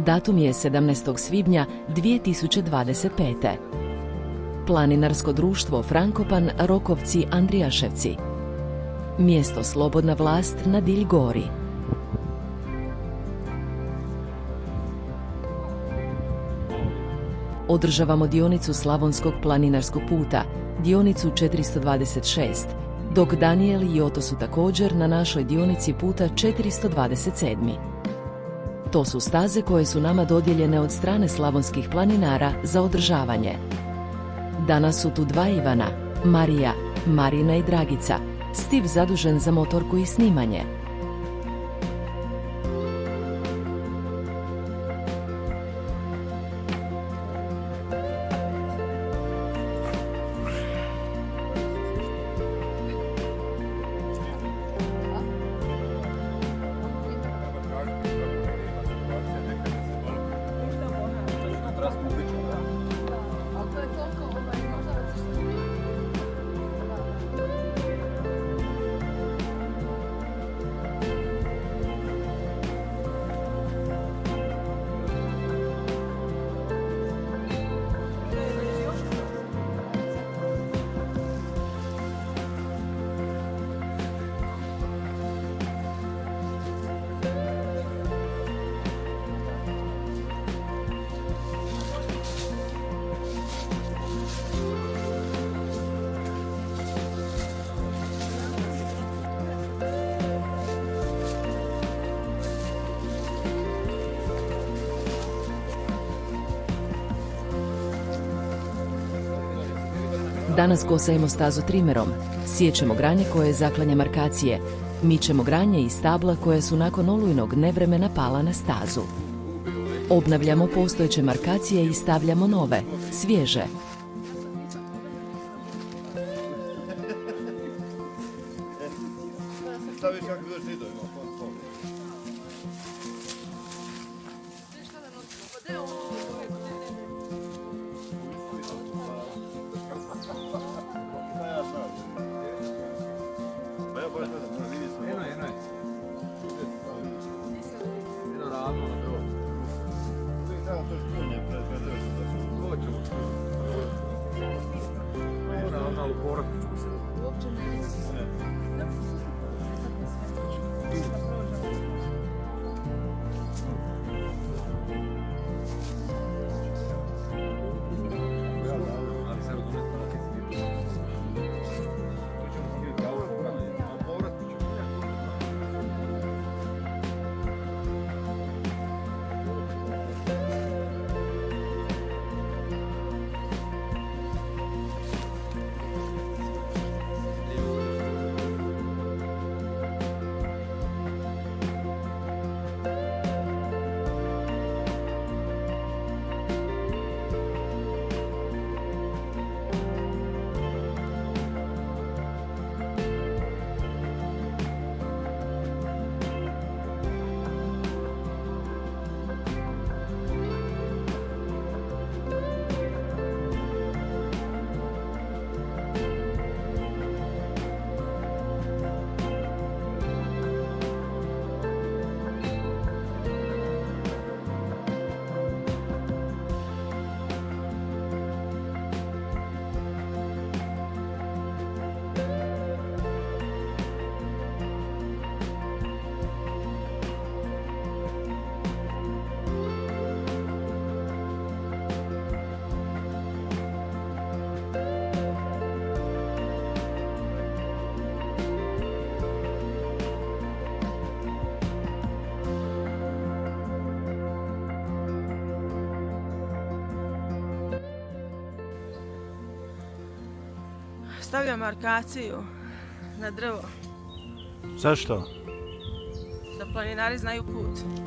Datum je 17. svibnja 2025. Planinarsko društvo Frankopan Rokovci Andrijaševci. Mjesto Slobodna vlast na Dilj gori. Održavamo dionicu Slavonskog planinarskog puta, dionicu 426, dok Danijel i Oto su također na našoj dionici puta 427. To su staze koje su nama dodijeljene od strane slavonskih planinara za održavanje. Danas su tu dva Ivana, Marija, Marina i Dragica, Steve zadužen za motorku i snimanje. Danas kosajemo stazu trimerom, siječemo granje koje zaklanja markacije, mičemo granje i stabla koje su nakon olujnog nevremena pala na stazu. Obnavljamo postojeće markacije i stavljamo nove, svježe. Stavljam markaciju na drvo. Zašto? Da planinari znaju put.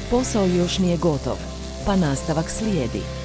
Posao još nije gotov, pa nastavak slijedi.